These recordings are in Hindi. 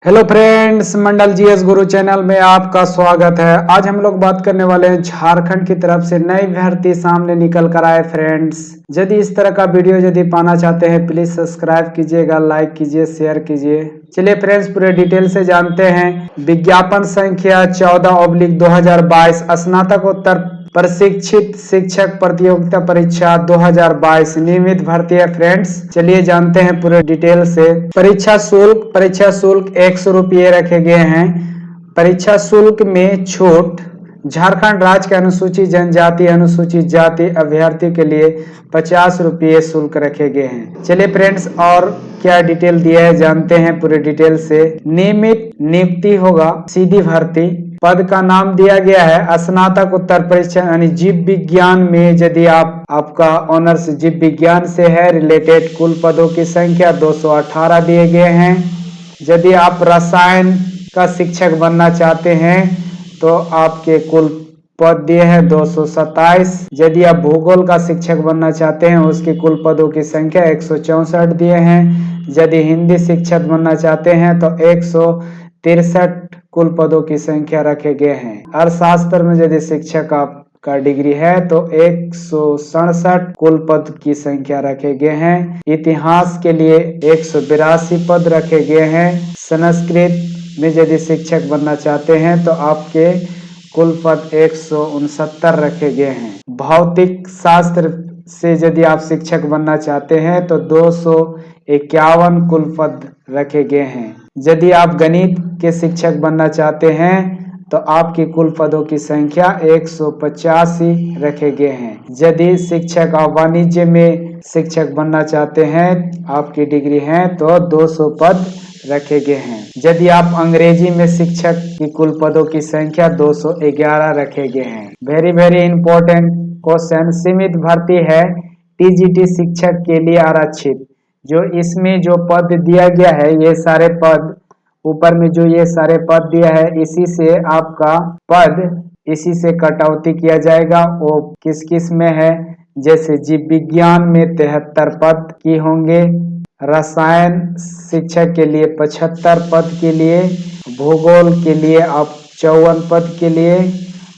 हेलो फ्रेंड्स, मंडल जीएस गुरु चैनल में आपका स्वागत है। आज हम लोग बात करने वाले हैं झारखंड की तरफ से नई भर्ती सामने निकल कर आए। फ्रेंड्स, यदि इस तरह का वीडियो यदि पाना चाहते हैं प्लीज सब्सक्राइब कीजिएगा, लाइक कीजिए, शेयर कीजिए। चलिए फ्रेंड्स, पूरे डिटेल से जानते हैं। विज्ञापन संख्या 14/2022 स्नातकोत्तर प्रशिक्षित शिक्षक प्रतियोगिता परीक्षा 2022 नियमित भर्ती है। फ्रेंड्स, चलिए जानते हैं पूरे डिटेल से। परीक्षा शुल्क 100 रुपये रखे गए हैं। परीक्षा शुल्क में छूट झारखंड राज्य के अनुसूचित जनजाति अनुसूचित जाति अभ्यर्थियों के लिए 50 रुपये शुल्क रखे गए हैं। चलिए फ्रेंड्स, और क्या डिटेल दिया है जानते हैं पूरे डिटेल से। नियमित नियुक्ति होगा, सीधी भर्ती। पद का नाम दिया गया है स्नातक उत्तर परीक्षा यानी जीव विज्ञान में। यदि आपका ऑनर्स जीव विज्ञान से है रिलेटेड, कुल पदों की संख्या 218 दिए गए हैं। यदि आप रसायन का शिक्षक बनना चाहते हैं तो आपके कुल पद दिए हैं 227। यदि आप भूगोल का शिक्षक बनना चाहते हैं उसके कुल पदों की संख्या 164 दिए हैं। यदि हिंदी शिक्षक बनना चाहते हैं तो 163 कुल पदों की संख्या रखे गए हैं। अर्थशास्त्र में यदि शिक्षक आपका डिग्री है तो 167 कुल पद की संख्या रखे गए हैं। इतिहास के लिए 182 पद रखे गए हैं। संस्कृत में यदि शिक्षक बनना चाहते हैं तो आपके कुल पद 169 रखे गए हैं। भौतिक शास्त्र से यदि आप शिक्षक बनना चाहते हैं तो 251 कुल पद रखे गए हैं। यदि आप गणित के शिक्षक बनना चाहते हैं तो आपकी कुल पदों की संख्या 185 रखे गए हैं। यदि शिक्षक आप वाणिज्य में शिक्षक बनना चाहते हैं, आपकी डिग्री है तो 200 पद रखे गए हैं। यदि आप अंग्रेजी में शिक्षक की कुल पदों की संख्या 211 रखे गए हैं। Very very important question. सीमित भर्ती है टीजीटी शिक्षक के लिए आरक्षित। जो इसमें जो पद दिया गया है, ये सारे पद ऊपर में जो ये सारे पद दिया है, इसी से आपका पद इसी से कटौती किया जाएगा। वो किस किस में है, जैसे जीव विज्ञान में 73 पद की होंगे, रसायन शिक्षक के लिए 75 पद के लिए, भूगोल के लिए आप 54 पद के लिए,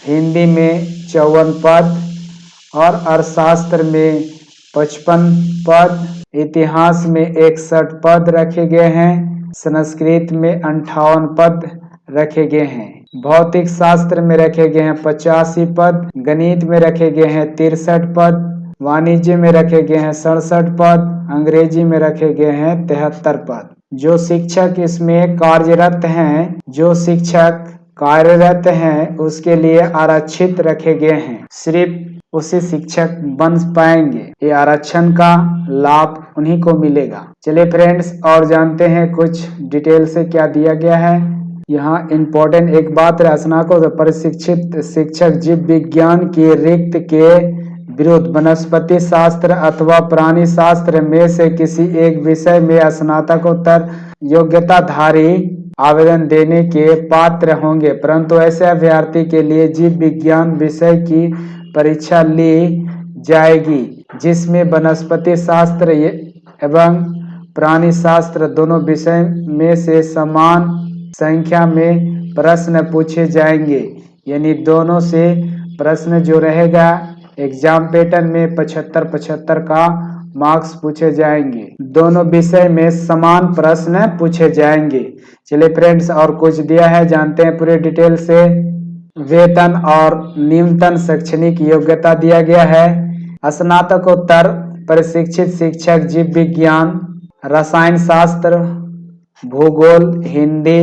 हिंदी में 54 पद और अर्थशास्त्र में 55 पद, इतिहास में 61 पद रखे गए हैं, संस्कृत में 58 पद रखे गए हैं, भौतिक शास्त्र में रखे गए हैं 85 पद, गणित में रखे गए हैं 63 पद, वाणिज्य में रखे गए हैं 67 पद, अंग्रेजी में रखे गए हैं 73 पद। जो शिक्षक इसमें कार्यरत हैं उसके लिए आरक्षित रखे गए हैं। सिर्फ उसी शिक्षक बन पाएंगे, ये आरक्षण का लाभ उन्हीं को मिलेगा। चलिए फ्रेंड्स, और जानते हैं कुछ डिटेल से क्या दिया गया है। यहाँ इम्पोर्टेंट एक बात है, स्नातक प्रशिक्षित शिक्षक जीव विज्ञान के रिक्त के विरुद्ध वनस्पति शास्त्र अथवा प्राणी शास्त्र में से किसी एक विषय में स्नातकोत्तर योग्यताधारी आवेदन देने के पात्र होंगे, परंतु ऐसे अभ्यर्थी के लिए जीव विज्ञान विषय की परीक्षा ली जाएगी जिसमें वनस्पति शास्त्र एवं प्राणी शास्त्र दोनों विषय में से समान संख्या में प्रश्न पूछे जाएंगे। यानी दोनों से प्रश्न जो रहेगा एग्जाम पैटर्न में 75-75 का मार्क्स पूछे जाएंगे। दोनों विषय में समान प्रश्न पूछे जाएंगे। चलिए फ्रेंड्स, और कुछ दिया है जानते हैं पूरे डिटेल से। वेतन और न्यूनतम शैक्षणिक योग्यता दिया गया है। स्नातकोत्तर प्रशिक्षित शिक्षक जीव विज्ञान, रसायन शास्त्र, भूगोल, हिंदी,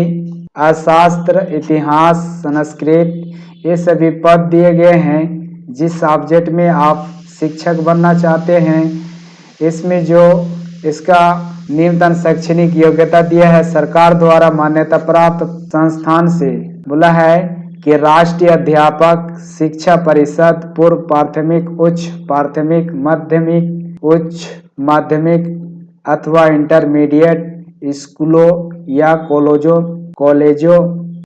अर्थशास्त्र, इतिहास, संस्कृत, ये सभी पद दिए गए हैं। जिस सब्जेक्ट में आप शिक्षक बनना चाहते हैं, इसमें जो इसका न्यूनतम शैक्षणिक योग्यता दिया है सरकार द्वारा मान्यता प्राप्त संस्थान से, बोला है कि राष्ट्रीय अध्यापक शिक्षा परिषद पूर्व प्राथमिक, उच्च प्राथमिक, माध्यमिक, उच्च माध्यमिक अथवा इंटरमीडिएट स्कूलों या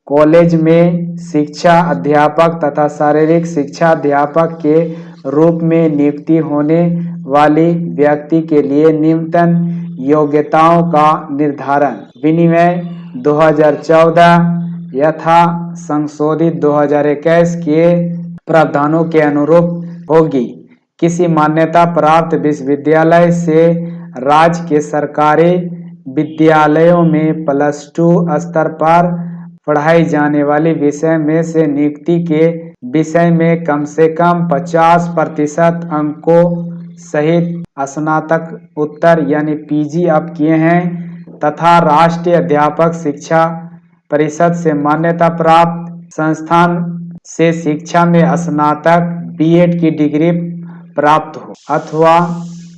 कॉलेज में शिक्षा अध्यापक तथा शारीरिक शिक्षा अध्यापक के रूप में नियुक्ति होने वाली व्यक्ति के लिए न्यूनतम योग्यताओं का निर्धारण, विनिमय 2014 यथा संशोधित 2021 के प्रावधानों के अनुरूप होगी। किसी मान्यता प्राप्त विश्वविद्यालय से राज्य के सरकारी विद्यालयों में +2 स्तर पर पढ़ाई जाने वाले विषय में से नियुक्ति के विषय में कम से कम 50% अंकों सहित स्नातक उत्तर यानी पीजी आप किए हैं तथा राष्ट्रीय अध्यापक शिक्षा परिषद से मान्यता प्राप्त संस्थान से शिक्षा में स्नातक बीएड की डिग्री प्राप्त हो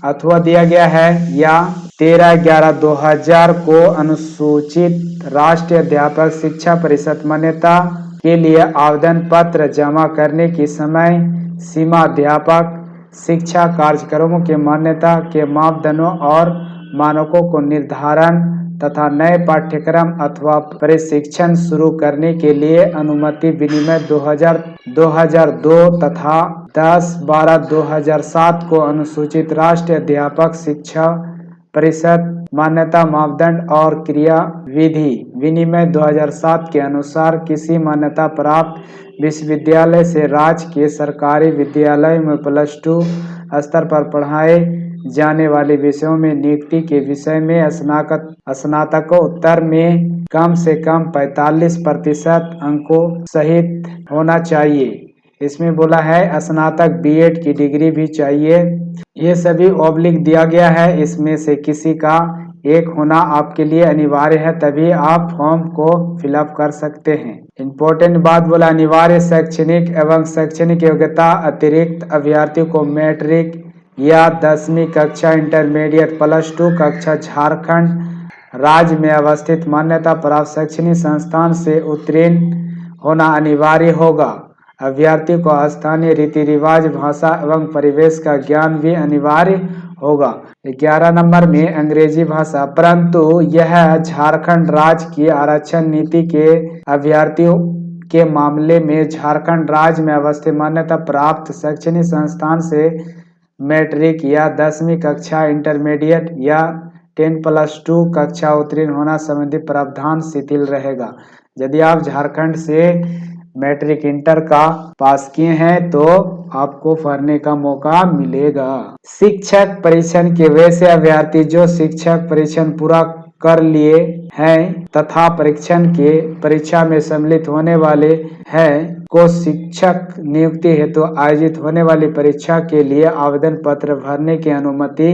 अथवा दिया गया है या 13/11/2000 को अनुसूचित राष्ट्रीय अध्यापक शिक्षा परिषद मान्यता के लिए आवेदन पत्र जमा करने की समय सीमा अध्यापक शिक्षा कार्यक्रमों के मान्यता के मापदंडों और मानकों को निर्धारण तथा नए पाठ्यक्रम अथवा प्रशिक्षण शुरू करने के लिए अनुमति विनिमय 2002 तथा 10/12/2007 को अनुसूचित राष्ट्रीय अध्यापक शिक्षा परिषद मान्यता मापदंड और क्रिया विधि विनिमय 2007 के अनुसार किसी मान्यता प्राप्त विश्वविद्यालय से राज्य के सरकारी विद्यालय में +2 स्तर पर पढ़ाए जाने वाले विषयों में नियुक्ति के विषय में स्नातकोत्तर में कम से कम 45% अंकों सहित होना चाहिए। इसमें बोला है स्नातक बीएड की डिग्री भी चाहिए। ये सभी ऑब्लिक दिया गया है, इसमें से किसी का एक होना आपके लिए अनिवार्य है, तभी आप फॉर्म को फिलअप कर सकते हैं। इम्पोर्टेंट बात बोला, अनिवार्य शैक्षणिक एवं शैक्षणिक योग्यता अतिरिक्त अभ्यर्थियों को मैट्रिक या 10वीं कक्षा इंटरमीडिएट +2 कक्षा झारखंड राज्य में अवस्थित मान्यता प्राप्त शैक्षणिक संस्थान से उत्तीर्ण होना अनिवार्य होगा। अभ्यर्थी को स्थानीय रीति रिवाज भाषा एवं परिवेश का ज्ञान भी अनिवार्य होगा। 11 नंबर में अंग्रेजी भाषा, परंतु यह झारखंड राज्य की आरक्षण नीति के अभ्यर्थियों के मामले में झारखंड राज्य में अवस्थित मान्यता प्राप्त शैक्षणिक संस्थान से मैट्रिक या 10वीं कक्षा इंटरमीडिएट या 10+2 कक्षा उत्तीर्ण होना संबंधी प्रावधान शिथिल रहेगा। यदि आप झारखंड से मैट्रिक इंटर का पास किए हैं तो आपको पढ़ने का मौका मिलेगा। शिक्षक परीक्षण के वैसे अभ्यर्थी जो शिक्षक परीक्षण पूरा कर लिए हैं तथा परीक्षा में सम्मिलित होने वाले हैं को शिक्षक नियुक्ति हेतु आयोजित होने वाली परीक्षा के लिए आवेदन पत्र भरने की अनुमति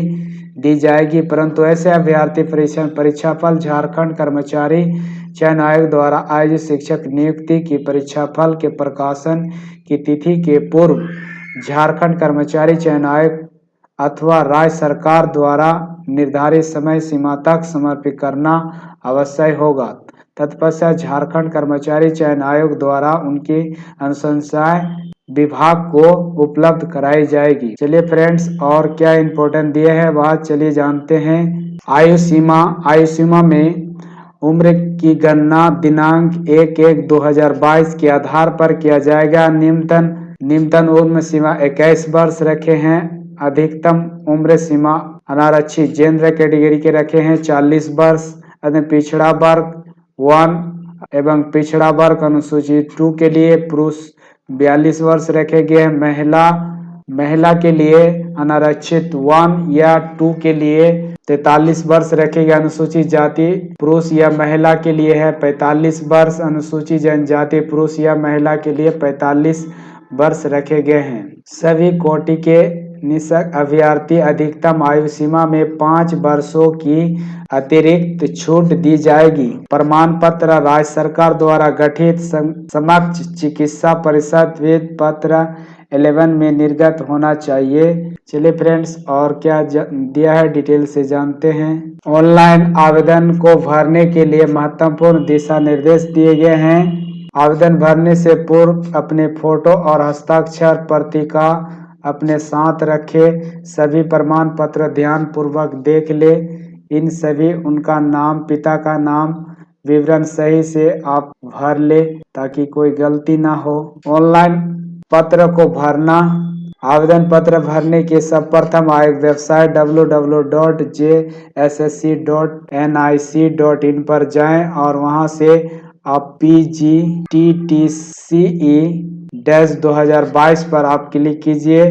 दी जाएगी, परंतु ऐसे अभ्यर्थी परीक्षाफल झारखंड कर्मचारी चयन आयोग द्वारा आयोजित शिक्षक नियुक्ति की परीक्षाफल के प्रकाशन की तिथि के पूर्व झारखंड कर्मचारी चयन आयोग अथवा राज्य सरकार द्वारा निर्धारित समय सीमा तक समर्पित करना आवश्यक होगा। तत्पश्चात झारखंड कर्मचारी चयन आयोग द्वारा उनकी अनुशंसाएं विभाग को उपलब्ध कराई जाएगी। चलिए फ्रेंड्स, और क्या इम्पोर्टेंट दिए हैं वह चलिए जानते हैं। आयु सीमा में उम्र की गणना दिनांक 1/1/2022 के आधार पर किया जाएगा। न्यूनतम उम्र सीमा 21 वर्ष रखे हैं। अधिकतम उम्र सीमा अनारक्षित जेनरल कैटेगरी के रखे हैं 40 वर्ष। पिछड़ा वर्ग 1 एवं पिछड़ा वर्ग अनुसूचित 2 के लिए पुरुष 42 वर्ष रखे गए हैं। महिला के लिए अनारक्षित 1 या 2 के लिए 43 वर्ष रखे गए। अनुसूचित जाति पुरुष या महिला के लिए है 45 वर्ष। अनुसूचित जनजाति पुरुष या महिला के लिए 45 वर्ष रखे गए हैं। सभी कोटि के निःशक्त अभ्यर्थी अधिकतम आयु सीमा में 5 वर्षों की अतिरिक्त छूट दी जाएगी। प्रमाण पत्र राज्य सरकार द्वारा गठित समक्ष चिकित्सा परिषद वेद पत्र 11 में निर्गत होना चाहिए। चलिए फ्रेंड्स, और क्या दिया है डिटेल से जानते हैं। ऑनलाइन आवेदन को भरने के लिए महत्वपूर्ण दिशा निर्देश दिए गए हैं। आवेदन भरने से पूर्व अपने फोटो और हस्ताक्षर प्रति का अपने साथ रखें। सभी प्रमाण पत्र ध्यान पूर्वक देख ले। इन सभी उनका नाम, पिता का नाम, विवरण सही से आप भर ले ताकि कोई गलती ना हो। ऑनलाइन पत्र को भरना आवेदन पत्र भरने की सर्वप्रथम आयोग वेबसाइट www.jsc.nic.in पर जाएं और वहां से आप PGTTCE-2022 पर आप क्लिक कीजिए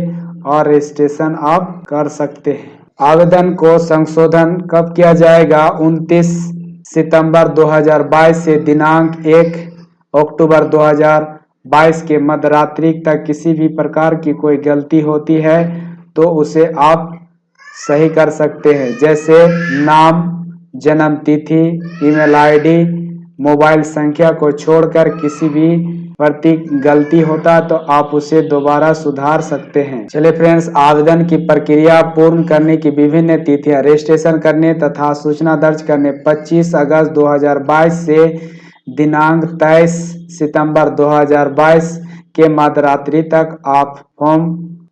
और रजिस्ट्रेशन आप कर सकते हैं। आवेदन को संशोधन कब किया जाएगा? 29 सितंबर 2022 से दिनांक 1 अक्टूबर 2022 के मध्यरात्रि तक किसी भी प्रकार की कोई गलती होती है तो उसे आप सही कर सकते हैं। जैसे नाम, जन्म तिथि, ईमेल आईडी, मोबाइल संख्या को छोड़कर किसी भी प्रति गलती होता तो आप उसे दोबारा सुधार सकते हैं। चलिए फ्रेंड्स, आवेदन की प्रक्रिया पूर्ण करने की विभिन्न तिथियां। रजिस्ट्रेशन करने तथा सूचना दर्ज करने 25 अगस्त 2022 से दिनांक 23 सितंबर 2022 के मध्यरात्रि तक आप फॉर्म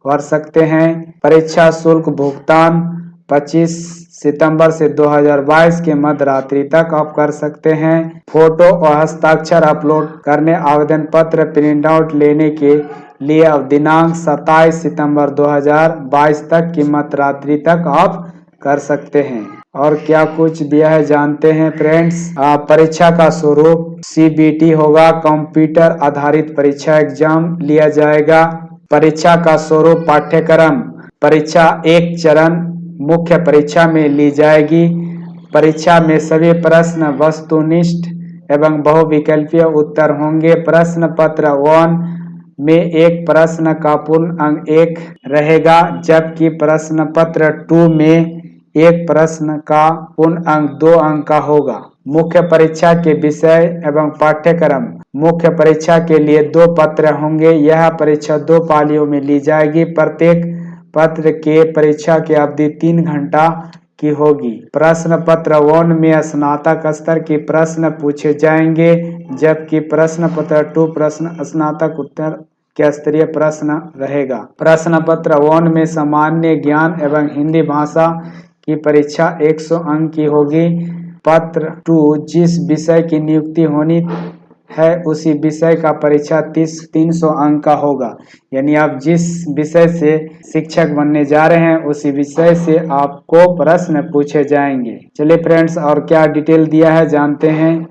भर सकते हैं। परीक्षा शुल्क भुगतान 25 सितंबर से 2022 के मध्यरात्रि तक आप कर सकते हैं। फोटो और हस्ताक्षर अपलोड करने आवेदन पत्र प्रिंट आउट लेने के लिए अब दिनांक 27 सितंबर 2022 तक की मध्यरात्रि तक आप कर सकते हैं। और क्या कुछ दिया है जानते हैं फ्रेंड्स। परीक्षा का स्वरूप CBT होगा, कंप्यूटर आधारित परीक्षा एग्जाम लिया जाएगा। परीक्षा का स्वरूप पाठ्यक्रम परीक्षा एक चरण मुख्य परीक्षा में ली जाएगी। परीक्षा में सभी प्रश्न वस्तुनिष्ठ एवं बहुविकल्पीय उत्तर होंगे। प्रश्न पत्र 1 में एक प्रश्न का पूर्ण अंक 1 रहेगा, जबकि प्रश्न पत्र 2 में एक प्रश्न का पूर्ण अंक 2 अंक का होगा। मुख्य परीक्षा के विषय एवं पाठ्यक्रम मुख्य परीक्षा के लिए 2 पत्र होंगे। यह परीक्षा 2 पालियों में ली जाएगी। प्रत्येक पत्र के परीक्षा की अवधि 3 घंटा की होगी। प्रश्न पत्र 1 में स्नातक स्तर के प्रश्न पूछे जाएंगे, जबकि प्रश्न पत्र 2 प्रश्न स्नातक उत्तर के स्तरीय प्रश्न रहेगा। प्रश्न पत्र 1 में सामान्य ज्ञान एवं हिंदी भाषा की परीक्षा 100 अंक की होगी। पत्र 2 जिस विषय की नियुक्ति होनी है उसी विषय का परीक्षा 300 अंक का होगा। यानी आप जिस विषय से शिक्षक बनने जा रहे हैं उसी विषय से आपको प्रश्न पूछे जाएंगे। चलिए फ्रेंड्स, और क्या डिटेल दिया है जानते हैं।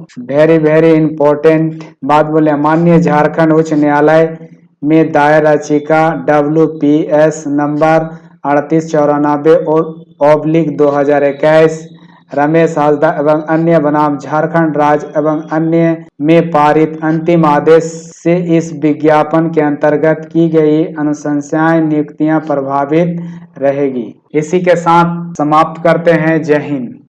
वेरी इंपॉर्टेंट बात बोले, माननीय झारखंड उच्च न्यायालय में दायर याचिका WPS नंबर 3894/2021 रमेश हांसदा एवं अन्य बनाम झारखंड राज्य एवं अन्य में पारित अंतिम आदेश से इस विज्ञापन के अंतर्गत की गई अनुशंसाएं नियुक्तियां प्रभावित रहेगी। इसी के साथ समाप्त करते हैं। जय हिंद।